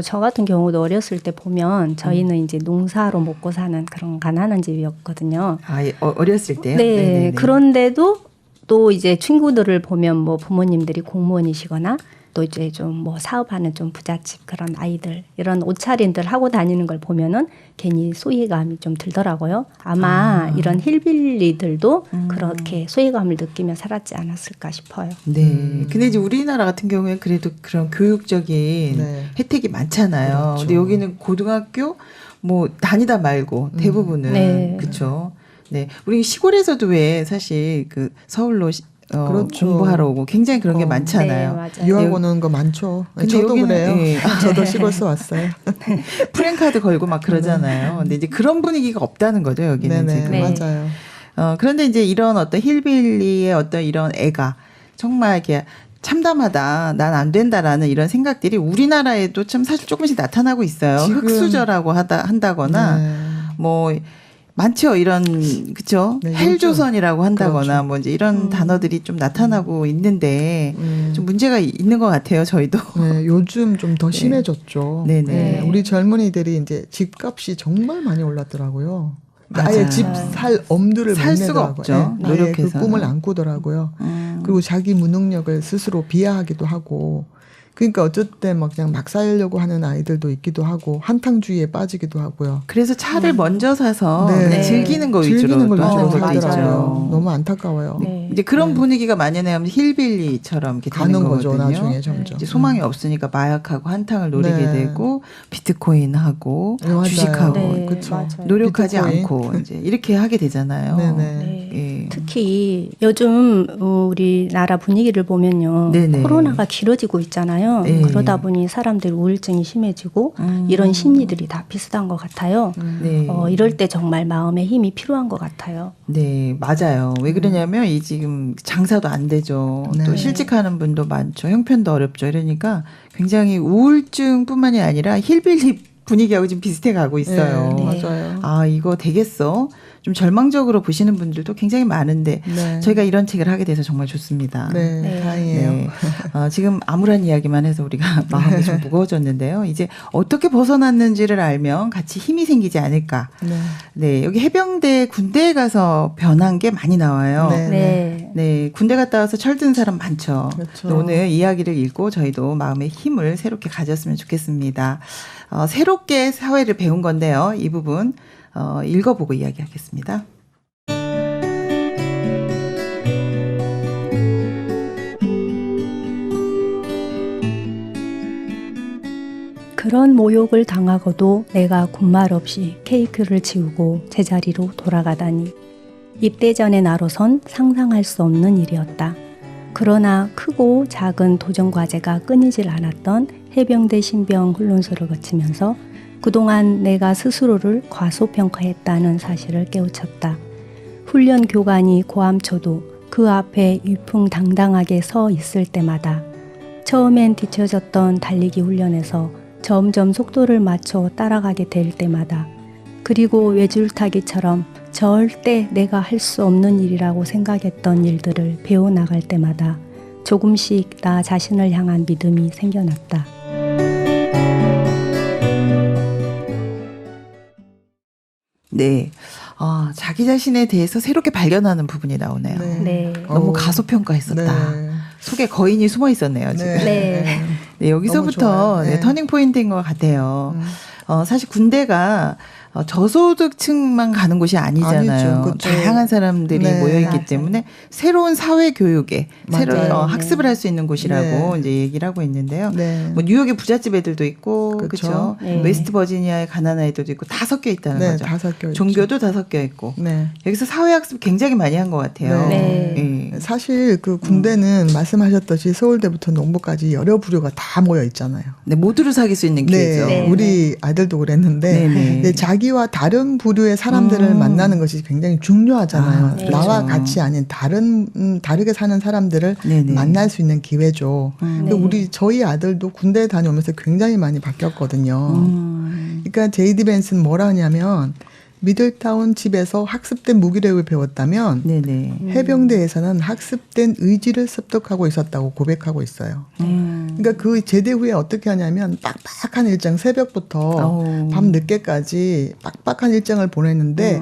저 같은 경우도 어렸을 때 보면 저희는 이제 농사로 먹고 사는 그런 가난한 집이었거든요. 아, 어렸을 때요? 네. 네네네. 그런데도 또 이제 친구들을 보면 뭐 부모님들이 공무원이시거나 또 이제 좀 뭐 사업하는 좀 부잣집 그런 아이들 이런 옷차림들 하고 다니는 걸 보면은 괜히 소외감이 좀 들더라고요. 아마 이런 힐빌리들도 그렇게 소외감을 느끼며 살았지 않았을까 싶어요. 네. 근데 이제 우리나라 같은 경우에 그래도 그런 교육적인 네. 혜택이 많잖아요. 그렇죠. 근데 여기는 고등학교 뭐 다니다 말고 대부분은 네. 그렇죠. 네. 우리 시골에서도 왜 사실 그 서울로 그렇죠. 공부하러 오고 굉장히 그런 게 네, 많잖아요. 맞아요. 유학 오는 거 많죠. 근데 저도 여기는, 그래요. 예. 저도 시골서 왔어요. 프랭카드 걸고 막 그러잖아요. 근데 이제 그런 분위기가 없다는 거죠, 여기는 네네 지금. 네. 맞아요. 그런데 이제 이런 어떤 힐빌리의 어떤 이런 애가 정말 이렇게 참담하다, 난 안 된다라는 이런 생각들이 우리나라에도 참 사실 조금씩 나타나고 있어요. 지금- 흑수저라고 한다거나 네. 뭐 많죠. 이런 그쵸? 네, 헬조선이라고 한다거나 그렇죠. 뭐 이제 이런 단어들이 좀 나타나고 있는데 좀 문제가 있는 것 같아요. 저희도. 네, 요즘 좀 더 심해졌죠. 네네. 네, 우리 젊은이들이 이제 집값이 정말 많이 올랐더라고요. 그러니까 아예 맞아요. 집 살 엄두를 살 못 수가 내더라고요. 없죠. 네, 아예 그 노력해서. 꿈을 안 꾸더라고요. 그리고 자기 무능력을 스스로 비하하기도 하고. 그러니까 어쨌든 막 그냥 막 살려고 하는 아이들도 있기도 하고 한탕주의에 빠지기도 하고요. 그래서 차를 먼저 사서 네. 그냥 즐기는 거 위주로 즐기는 걸 또 하는 위주로 것도 있죠. 살더라고요. 너무 안타까워요. 네. 이제 그런 분위기가 만연해하면 힐빌리처럼 이렇게 되는 가는 거죠 거거든요. 나중에 점점. 이제 소망이 없으니까 마약하고 한탕을 노리게 네. 되고 비트코인하고 네, 맞아요. 주식하고 네, 그쵸. 맞아요. 노력하지 비트코인. 않고 이제 이렇게 하게 되잖아요. 네네. 네. 예. 특히 요즘 우리나라 분위기를 보면요. 네네. 코로나가 길어지고 있잖아요. 네. 그러다 보니 사람들 우울증이 심해지고 이런 심리들이 다 비슷한 것 같아요. 네. 이럴 때 정말 마음의 힘이 필요한 것 같아요. 네, 맞아요. 왜 그러냐면 이 지금 장사도 안 되죠. 네. 또 실직하는 분도 많죠. 형편도 어렵죠. 이러니까 굉장히 우울증뿐만이 아니라 힐빌리 분위기하고 지금 비슷해 가고 있어요. 네. 맞아요. 아, 이거 되겠어? 좀 절망적으로 보시는 분들도 굉장히 많은데 네. 저희가 이런 책을 하게 돼서 정말 좋습니다. 네, 네. 다행이에요. 네. 지금 암울한 이야기만 해서 우리가 마음이 좀 무거워졌는데요. 이제 어떻게 벗어났는지를 알면 같이 힘이 생기지 않을까. 네. 네, 여기 해병대 군대에 가서 변한 게 많이 나와요. 네. 네. 네, 군대 갔다 와서 철든 사람 많죠. 그렇죠. 오늘 이야기를 읽고 저희도 마음의 힘을 새롭게 가졌으면 좋겠습니다. 새롭게 사회를 배운 건데요. 이 부분 읽어보고 이야기하겠습니다. 그런 모욕을 당하고도 내가 군말 없이 케이크를 치우고 제자리로 돌아가다니 입대 전의 나로선 상상할 수 없는 일이었다. 그러나 크고 작은 도전 과제가 끊이질 않았던 해병대 신병 훈련소를 거치면서 그동안 내가 스스로를 과소평가했다는 사실을 깨우쳤다. 훈련 교관이 고함쳐도 그 앞에 위풍당당하게 서 있을 때마다 처음엔 뒤처졌던 달리기 훈련에서 점점 속도를 맞춰 따라가게 될 때마다 그리고 외줄타기처럼 절대 내가 할 수 없는 일이라고 생각했던 일들을 배워나갈 때마다 조금씩 나 자신을 향한 믿음이 생겨났다. 네. 자기 자신에 대해서 새롭게 발견하는 부분이 나오네요. 네. 네. 너무 어. 가소평가했었다. 네. 속에 거인이 숨어 있었네요, 지금. 네. 네. 네, 여기서부터 너무 좋아요. 네. 터닝 포인트인 것 같아요. 사실 군대가 저소득층만 가는 곳이 아니잖아요. 아니죠. 그쵸. 다양한 사람들이 네. 모여있기 맞아요. 때문에 새로운 사회 교육에 새로운 맞아요. 학습을 할 수 있는 곳이라고 네. 이제 얘기를 하고 있는데요. 네. 뭐 뉴욕의 부잣집 애들도 있고, 그쵸. 그렇죠. 네. 웨스트 버지니아의 가난한 애들도 있고 다 섞여 있다는 네, 거죠. 다 섞여 있죠. 종교도 다 섞여 있고. 네. 여기서 사회 학습 굉장히 많이 한 것 같아요. 네. 예. 사실 그 군대는 말씀하셨듯이 서울대부터 농부까지 여러 부류가 다 모여 있잖아요. 네, 모두를 사귈 수 있는 기회죠. 네. 우리 아들도 그랬는데 네네. 네, 자기와 다른 부류의 사람들을 만나는 것이 굉장히 중요하잖아요. 네. 나와 그렇죠. 같이 아닌 다르게 사는 사람들을 네네. 만날 수 있는 기회죠. 근데 네. 저희 아들도 군대 다녀오면서 굉장히 많이 바뀌었거든요. 음. 그러니까 제이디 벤스는 뭐라 하냐면 미들타운 집에서 학습된 무기력을 배웠다면 네네. 해병대에서는 학습된 의지를 습득하고 있었다고 고백하고 있어요. 그러니까 그 제대 후에 어떻게 하냐면 빡빡한 일정 새벽부터 오. 밤 늦게까지 빡빡한 일정을 보냈는데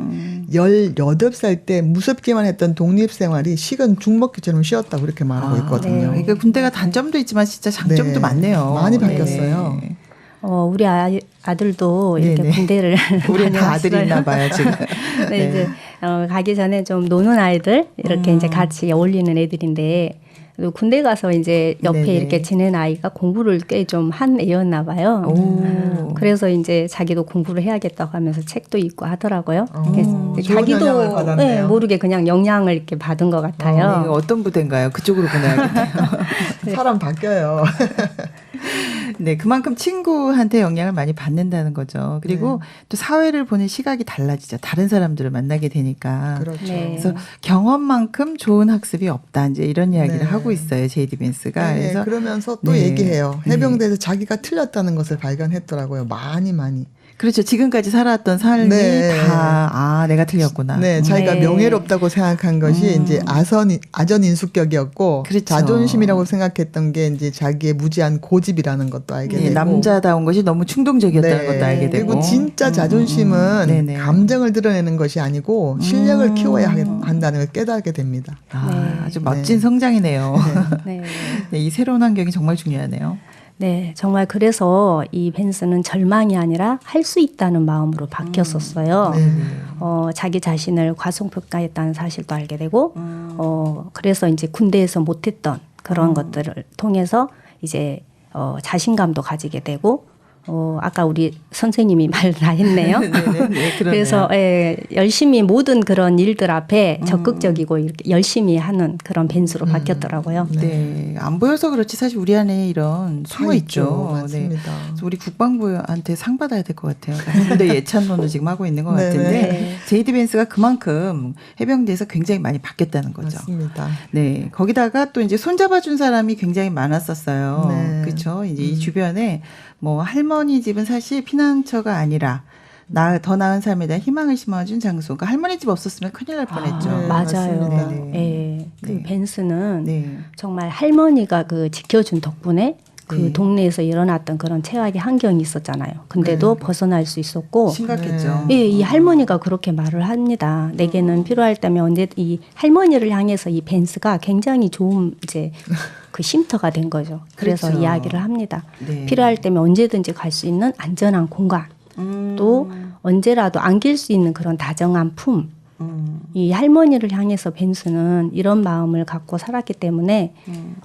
18살 때 무섭기만 했던 독립생활이 식은 죽 먹기처럼 쉬었다고 그렇게 말하고 있거든요. 네. 그러니까 군대가 단점도 있지만 진짜 장점도 네. 많네요. 많이 바뀌었어요. 네. 우리 아들도 이렇게 네네. 군대를 우리 다 다녀왔어요. 아들이 있나 봐요, 지금. 네, 네. 이제 가기 전에 좀 노는 아이들 이렇게 이제 같이 어울리는 애들인데 또 군대 가서 이제 옆에 네네. 이렇게 지낸 아이가 공부를 꽤 좀 한 애였나 봐요. 오. 그래서 이제 자기도 공부를 해야겠다고 하면서 책도 읽고 하더라고요. 좋은 영향을 자기도 받았네요. 모르게 그냥 영향을 이렇게 받은 것 이거 같아요. 어떤 부대인가요? 그쪽으로 보내야겠네요. 사람 바뀌어요. 네, 그만큼 친구한테 영향을 많이 받는다는 거죠. 그리고 또 사회를 보는 시각이 달라지죠. 다른 사람들을 만나게 되니까. 그렇죠. 네. 그래서 경험만큼 좋은 학습이 없다. 이제 이런 이야기를 네. 하고 있어요. 제이디 벤스가. 네, 그래서 그러면서 또 네. 얘기해요. 해병대에서 자기가 틀렸다는 것을 발견했더라고요. 많이. 그렇죠. 지금까지 살아왔던 삶이 네. 다 내가 틀렸구나. 네, 자기가 네. 명예롭다고 생각한 것이 이제 아전인수격이었고 그렇죠. 자존심이라고 생각했던 게 이제 자기의 무지한 고집이라는 것도 알게 예, 되고 남자다운 것이 너무 충동적이었다는 네. 것도 알게 되고. 그리고 진짜 자존심은 네네. 감정을 드러내는 것이 아니고 실력을 키워야 한다는 걸 깨닫게 됩니다. 아, 네. 아주 멋진 네. 성장이네요. 네. 네, 이 새로운 환경이 정말 중요하네요. 네, 정말 그래서 이 벤스는 절망이 아니라 할 수 있다는 마음으로 바뀌었었어요. 자기 자신을 과소평가했다는 사실도 알게 되고, 그래서 이제 군대에서 못했던 그런 것들을 통해서 이제 자신감도 가지게 되고, 아까 우리 선생님이 말 다 했네요. 그래서 열심히 모든 그런 일들 앞에 적극적이고 이렇게 열심히 하는 그런 벤스로 바뀌었더라고요. 네, 안 보여서 그렇지 사실 우리 안에 이런 숨어 있죠. 맞습니다. 그래서 우리 국방부한테 상 받아야 될 것 같아요. 군대 예찬론을 지금 하고 있는 것 같은데 제이디 벤스가 그만큼 해병대에서 굉장히 많이 바뀌었다는 거죠. 맞습니다. 네, 거기다가 또 이제 손잡아준 사람이 굉장히 많았었어요. 그렇죠. 이제 이 주변에 뭐 할머니 집은 사실 피난처가 아니라 더 나은 삶에 대한 희망을 심어준 장소. 그러니까 할머니 집 없었으면 큰일 날 뻔했죠. 맞아요. 네. 그 벤스는 정말 할머니가 그 지켜준 덕분에 그 동네에서 일어났던 그런 최악의 환경이 있었잖아요. 근데도 벗어날 수 있었고 심각했죠. 이 할머니가 그렇게 말을 합니다. 내게는 필요할 때면 언제 이 할머니를 향해서 이 벤스가 굉장히 좋은 이제 그 쉼터가 된 거죠. 그래서 그렇죠. 이야기를 합니다. 필요할 때면 언제든지 갈 수 있는 안전한 공간, 또 언제라도 안길 수 있는 그런 다정한 품. 이 할머니를 향해서 벤스는 이런 마음을 갖고 살았기 때문에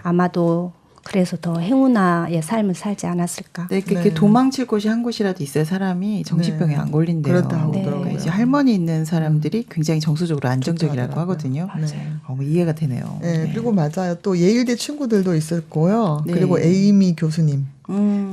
아마도 그래서 더 행운아의 삶을 살지 않았을까. 네, 이렇게 도망칠 곳이 한 곳이라도 있어야 사람이 정신병에 안 걸린대요. 그렇다고 그러니까 이제 할머니 있는 사람들이 굉장히 정서적으로 안정적이라고 하거든요. 이해가 되네요. 네, 그리고 맞아요. 또 예일대 친구들도 있었고요. 그리고 에이미 교수님.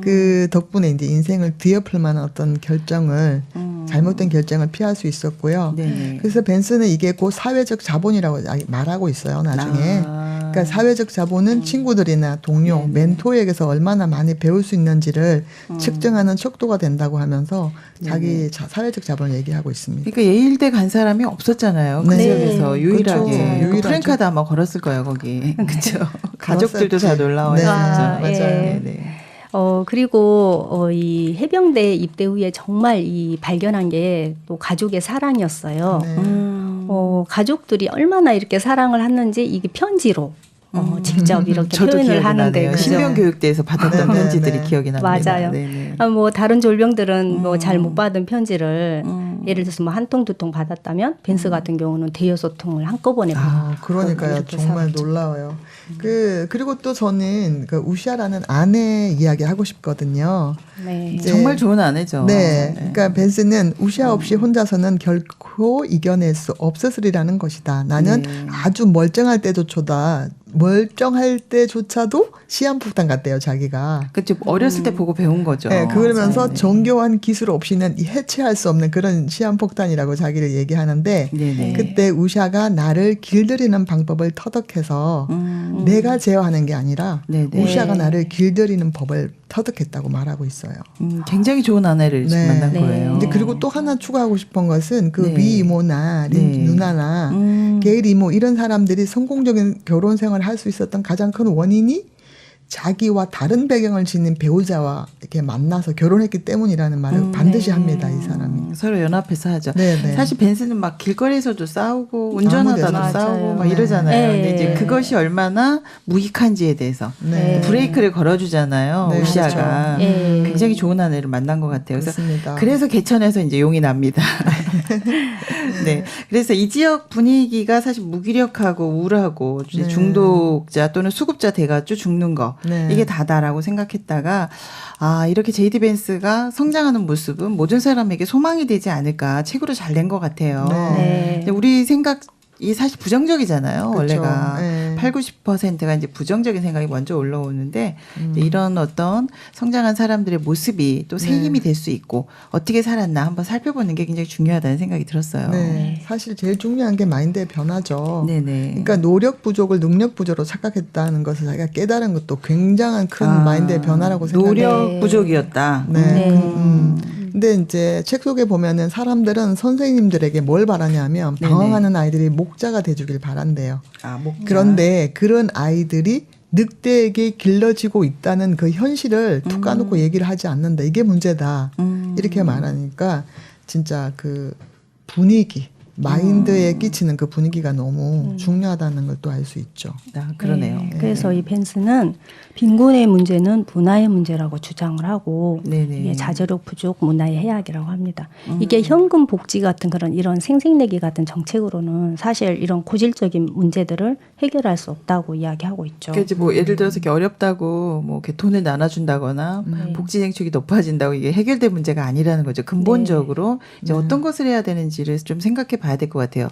그 덕분에 이제 인생을 뒤엎을 만한 어떤 결정을 잘못된 결정을 피할 수 있었고요. 그래서 벤스는 이게 곧 사회적 자본이라고 말하고 있어요. 나중에. 그러니까 사회적 자본은 친구들이나 동료, 멘토에게서 얼마나 많이 배울 수 있는지를 측정하는 척도가 된다고 하면서 자기 사회적 자본을 얘기하고 있습니다. 그러니까 예일대 간 사람이 없었잖아요. 그 지역에서 유일하게. 그렇죠. 프랭카드 아마 걸었을 거예요, 거기. 그렇죠. 가족들도 다 놀라워요. 맞아요. 그리고 이 해병대 입대 후에 정말 이 발견한 게 또 가족의 사랑이었어요. 가족들이 얼마나 이렇게 사랑을 했는지 이게 편지로 직접 이렇게 표현을 하는데 신병교육대에서 받았던 편지들이 기억이 납니다. 맞아요. 뭐 다른 졸병들은 뭐 잘 못 받은 편지를 예를 들어서 뭐 한 통 두 통 받았다면 벤스 같은 경우는 대여섯 통을 한꺼번에 그러니까요. 정말 놀라워요. 그리고 또 저는 그 우시아라는 아내 이야기 하고 싶거든요. 정말 좋은 아내죠. 그러니까 벤스는 우시아 없이 혼자서는 결코 이겨낼 수 없었으리라는 것이다. 나는 아주 멀쩡할 때조차도 시한폭탄 같대요, 자기가. 그렇죠. 어렸을 때 보고 배운 거죠. 그러면서 정교한 기술 없이는 해체할 수 없는 그런 시한폭탄이라고 자기를 얘기하는데 그때 우샤가 나를 길들이는 방법을 터득해서 내가 제어하는 게 아니라 우샤가 나를 길들이는 법을 터득했다고 말하고 있어요. 굉장히 좋은 아내를 만난 거예요. 근데 그리고 또 하나 추가하고 싶은 것은 그 미이모나 누나나 게일 이모 이런 사람들이 성공적인 결혼 생활을 할 수 있었던 가장 큰 원인이 자기와 다른 배경을 지닌 배우자와 이렇게 만나서 결혼했기 때문이라는 말을 반드시 합니다. 이 사람이. 서로 연합해서 하죠. 사실 벤스는 막 길거리에서도 싸우고 운전하다도 싸우고 막 이러잖아요. 근데 이제 그것이 얼마나 무익한지에 대해서 브레이크를 걸어주잖아요. 우시아가. 굉장히 좋은 아내를 만난 것 같아요. 그래서 개천에서 이제 용이 납니다. 그래서 이 지역 분위기가 사실 무기력하고 우울하고 중독자 또는 수급자 돼가지고 죽는 거. 이게 다다라고 생각했다가 이렇게 제이디 벤스가 성장하는 모습은 모든 사람에게 소망이 되지 않을까. 책으로 잘 낸 것 같아요. 우리 생각이 사실 부정적이잖아요. 원래가 80-90%가 이제 부정적인 생각이 먼저 올라오는데 이제 이런 어떤 성장한 사람들의 모습이 또 새 힘이 될 수 있고 어떻게 살았나 한번 살펴보는 게 굉장히 중요하다는 생각이 들었어요. 사실 제일 중요한 게 마인드의 변화죠. 그러니까 노력 부족을 능력 부족으로 착각했다는 것을 자기가 깨달은 것도 굉장한 큰 마인드의 변화라고 생각해요. 노력 부족이었다. 근데 이제 책 속에 보면은 사람들은 선생님들에게 뭘 바라냐면 방황하는 아이들이 목자가 돼주길 바란대요. 목자. 그런데 그런 아이들이 늑대에게 길러지고 있다는 그 현실을 툭 까놓고 얘기를 하지 않는다. 이게 문제다. 이렇게 말하니까 진짜 그 분위기, 마인드에 끼치는 그 분위기가 너무 중요하다는 걸 또 알 수 있죠. 아, 그러네요. 네. 그래서 이 벤스는 빈곤의 문제는 문화의 문제라고 주장을 하고 네네. 이게 자제력 부족 문화의 해악이라고 합니다. 이게 현금 복지 같은 그런 이런 생색내기 같은 정책으로는 사실 이런 고질적인 문제들을 해결할 수 없다고 이야기하고 있죠. 그러니까 이제 뭐 예를 들어서 이렇게 어렵다고 뭐 이렇게 돈을 나눠준다거나 복지 정책이 높아진다고 이게 해결될 문제가 아니라는 거죠. 근본적으로 이제 어떤 것을 해야 되는지를 좀 생각해 봐야 될 것 같아요.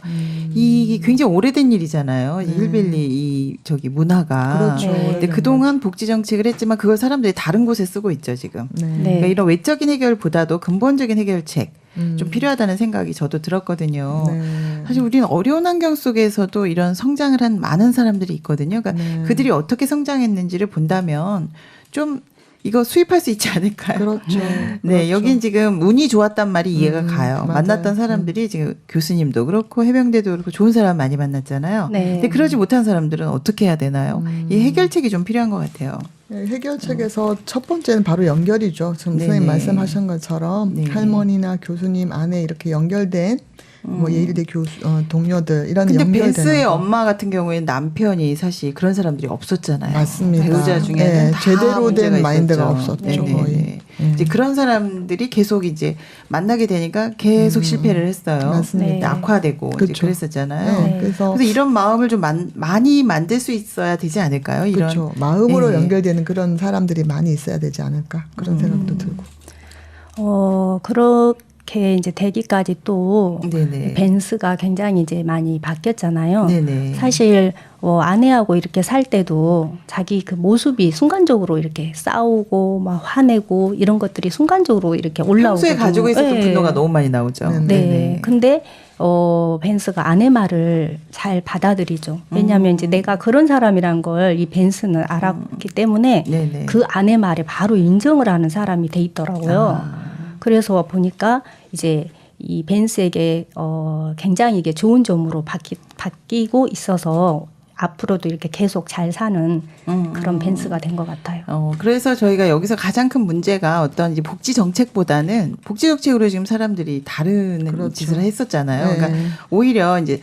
이게 굉장히 오래된 일이잖아요. 힐빌리 이 저기 문화가. 그렇죠. 근데 그동안 복지 정책을 했지만 그걸 사람들이 다른 곳에 쓰고 있죠 지금. 네. 그러니까 이런 외적인 해결보다도 근본적인 해결책 좀 필요하다는 생각이 저도 들었거든요. 네. 사실 우리는 어려운 환경 속에서도 이런 성장을 한 많은 사람들이 있거든요. 그러니까 그들이 어떻게 성장했는지를 본다면 좀 이거 수입할 수 있지 않을까요? 그렇죠. 네, 그렇죠. 여긴 지금 운이 좋았단 말이 이해가 가요. 맞아요. 만났던 사람들이 지금 교수님도 그렇고 해병대도 그렇고 좋은 사람 많이 만났잖아요. 네. 근데 그러지 못한 사람들은 어떻게 해야 되나요? 이 해결책이 좀 필요한 것 같아요. 네, 해결책에서 첫 번째는 바로 연결이죠. 지금 선생님 네네. 말씀하신 것처럼 네. 할머니나 교수님 안에 이렇게 연결된 뭐 예일대 교수 동료들 이런 근데 연결되는 벤스의 거. 엄마 같은 경우에는 남편이 사실 그런 사람들이 없었잖아요. 맞습니다. 배우자 중에는 네, 다 제대로 문제가 된 마인드가 있었죠. 없었죠, 네네네. 거의. 이제 그런 사람들이 계속 이제 만나게 되니까 계속 실패를 했어요. 맞습니다. 네. 악화되고 이제 그렇죠. 그랬었잖아요. 네, 그래서 이런 마음을 좀 많이 만들 수 있어야 되지 않을까요? 이런 그렇죠. 마음으로 네. 연결되는 그런 사람들이 많이 있어야 되지 않을까 그런 생각도 들고. 그렇게 이제 되기까지 또 네네. 벤스가 굉장히 이제 많이 바뀌었잖아요. 네네. 사실 아내하고 이렇게 살 때도 자기 그 모습이 순간적으로 이렇게 싸우고 막 화내고 이런 것들이 순간적으로 이렇게 올라오고 평소에 가지고 있었던 분노가 너무 많이 나오죠. 네. 네. 근데 벤스가 아내 말을 잘 받아들이죠. 왜냐하면 이제 내가 그런 사람이란 걸 이 벤스는 알았기 때문에 네네. 그 아내 말에 바로 인정을 하는 사람이 돼 있더라고요. 그래서 보니까 이제 이 벤스에게 굉장히 이게 좋은 점으로 바뀌고 있어서 앞으로도 이렇게 계속 잘 사는 그런 벤스가 된 것 같아요. 그래서 저희가 여기서 가장 큰 문제가 어떤 이제 복지 정책보다는 복지 정책으로 지금 사람들이 다른 그렇죠. 짓을 했었잖아요. 네. 그러니까 오히려 이제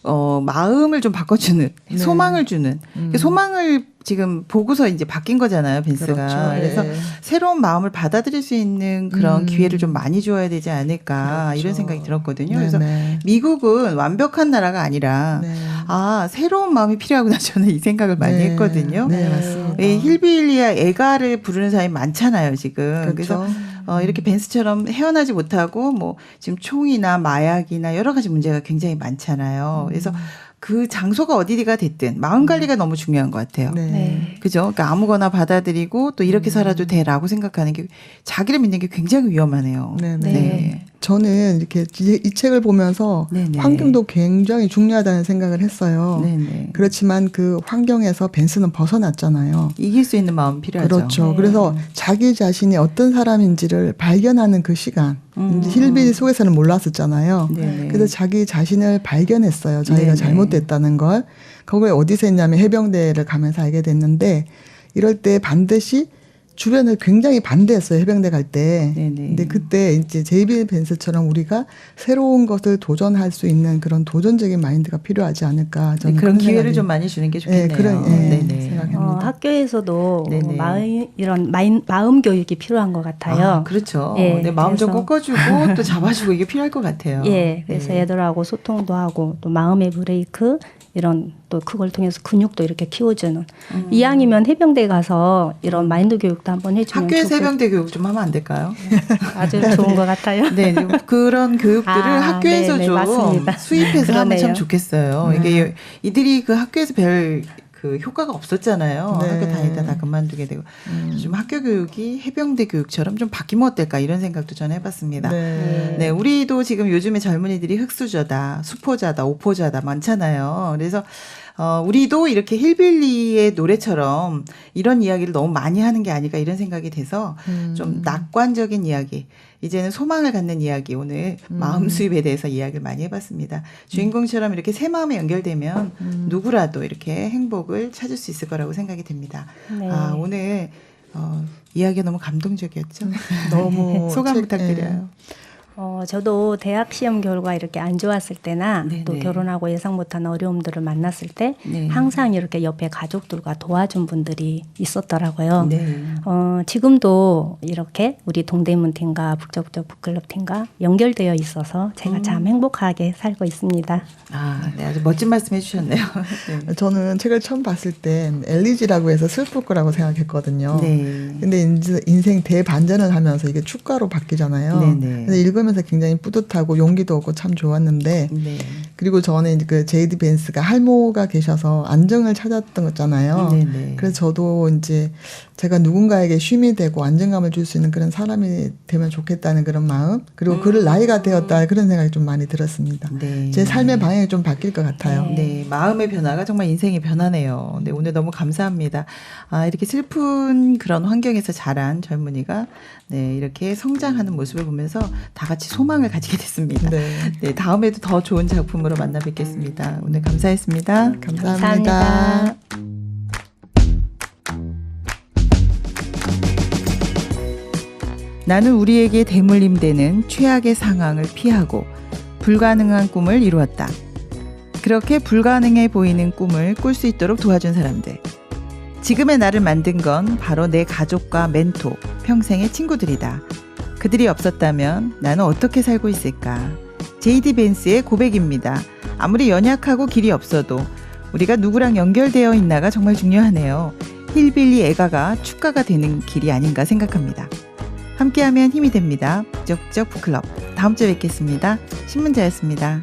마음을 좀 바꿔주는 소망을 주는 소망을 지금 보고서 이제 바뀐 거잖아요, 벤스가. 그렇죠. 그래서 네. 새로운 마음을 받아들일 수 있는 그런 기회를 좀 많이 줘야 되지 않을까 그렇죠. 이런 생각이 들었거든요. 네, 그래서 네. 미국은 완벽한 나라가 아니라 네. 새로운 마음이 필요하구나 저는 이 생각을 많이 네. 했거든요. 네, 맞습니다. 힐빌리와 애가를 부르는 사람이 많잖아요, 지금. 그렇죠. 그래서 이렇게 벤스처럼 헤어나지 못하고 뭐 지금 총이나 마약이나 여러 가지 문제가 굉장히 많잖아요. 그래서 그 장소가 어디가 됐든 마음 관리가 너무 중요한 것 같아요. 네. 네. 그죠? 그러니까 아무거나 받아들이고 또 이렇게 살아도 돼라고 생각하는 게 자기를 믿는 게 굉장히 위험하네요. 네, 네. 네. 저는 이렇게 이 책을 보면서 네네. 환경도 굉장히 중요하다는 생각을 했어요. 네네. 그렇지만 그 환경에서 벤스는 벗어났잖아요. 이길 수 있는 마음 필요하죠. 그렇죠. 네. 그래서 자기 자신이 어떤 사람인지를 발견하는 그 시간. 이제 힐빌리 속에서는 몰랐었잖아요. 네네. 그래서 자기 자신을 발견했어요. 자기가 네네. 잘못됐다는 걸. 그걸 어디서 했냐면 해병대를 가면서 알게 됐는데 이럴 때 반드시 주변을 굉장히 반대했어요. 해병대 갈 때. 네네. 근데 그때 이제 제이빌 벤스처럼 우리가 새로운 것을 도전할 수 있는 그런 도전적인 마인드가 필요하지 않을까. 저는 그런 기회를 생각이- 좀 많이 주는 게 좋겠네요. 그런 네네. 생각합니다. 학교에서도 네네. 마음 교육이 필요한 것 같아요. 그렇죠. 예, 네, 마음 좀 그래서- 꺾어주고 또 잡아주고 이게 필요할 것 같아요. 예, 그래서 네. 애들하고 소통도 하고 또 마음의 브레이크 이런 또 그걸 통해서 근육도 이렇게 키워주는 이왕이면 해병대 가서 이런 마인드 교육도 한번 해주면 학교에서 좋겠- 해병대 교육 좀 하면 안 될까요? 아주 좋은 것 같아요. 네, 그런 교육들을 학교에서 네, 네, 좀 맞습니다. 수입해서 하면 참 그러네요. 좋겠어요. 이게 이들이 그 학교에서 별 그 효과가 없었잖아요. 네. 학교 다니다 다 그만두게 되고 좀 학교 교육이 해병대 교육처럼 좀 바뀌면 어떨까 이런 생각도 저는 해봤습니다. 네, 우리도 지금 요즘에 젊은이들이 흑수저다, 수포자다, 오포자다 많잖아요. 그래서 우리도 이렇게 힐빌리의 노래처럼 이런 이야기를 너무 많이 하는 게 아닐까 이런 생각이 돼서 좀 낙관적인 이야기, 이제는 소망을 갖는 이야기, 오늘 마음 수입에 대해서 이야기를 많이 해봤습니다. 주인공처럼 이렇게 새 마음에 연결되면 누구라도 이렇게 행복을 찾을 수 있을 거라고 생각이 됩니다. 네. 오늘 이야기가 너무 감동적이었죠. 너무 소감 책- 부탁드려요. 저도 대학 시험 결과 이렇게 안 좋았을 때나 네네. 또 결혼하고 예상 못한 어려움들을 만났을 때 네. 항상 이렇게 옆에 가족들과 도와준 분들이 있었더라고요. 네. 지금도 이렇게 우리 동대문 팀과 북적북적 북클럽 팀과 연결되어 있어서 제가 참 행복하게 살고 있습니다. 네, 아주 멋진 말씀 해주셨네요. 네. 저는 책을 처음 봤을 땐 엘리지라고 해서 슬플 거라고 생각했거든요. 네. 근데 인생 대반전을 하면서 이게 축가로 바뀌잖아요. 네네. 근데 읽으면서 굉장히 뿌듯하고 용기도 얻고 참 좋았는데 네. 그리고 저는 그 제이드 벤스가 할모가 계셔서 안정을 찾았던 거잖아요. 네네. 그래서 저도 이제 제가 누군가에게 쉼이 되고 안정감을 줄 수 있는 그런 사람이 되면 좋겠다는 그런 마음 그리고 그럴 나이가 되었다 그런 생각이 좀 많이 들었습니다. 네. 제 삶의 방향이 좀 바뀔 것 같아요. 네, 마음의 변화가 정말 인생의 변화네요. 네, 오늘 너무 감사합니다. 이렇게 슬픈 그런 환경에서 자란 젊은이가 네, 이렇게 성장하는 모습을 보면서 다 같이 소망을 가지게 됐습니다. 네. 네, 다음에도 더 좋은 작품으로 만나 뵙겠습니다. 오늘 감사했습니다. 감사합니다. 나는 우리에게 대물림되는 최악의 상황을 피하고 불가능한 꿈을 이루었다. 그렇게 불가능해 보이는 꿈을 꿀 수 있도록 도와준 사람들. 지금의 나를 만든 건 바로 내 가족과 멘토, 평생의 친구들이다. 그들이 없었다면 나는 어떻게 살고 있을까? 제이디 벤스의 고백입니다. 아무리 연약하고 길이 없어도 우리가 누구랑 연결되어 있나가 정말 중요하네요. 힐빌리 애가가 축가가 되는 길이 아닌가 생각합니다. 함께하면 힘이 됩니다. 북적북적 북클럽. 다음 주에 뵙겠습니다. 신문자였습니다.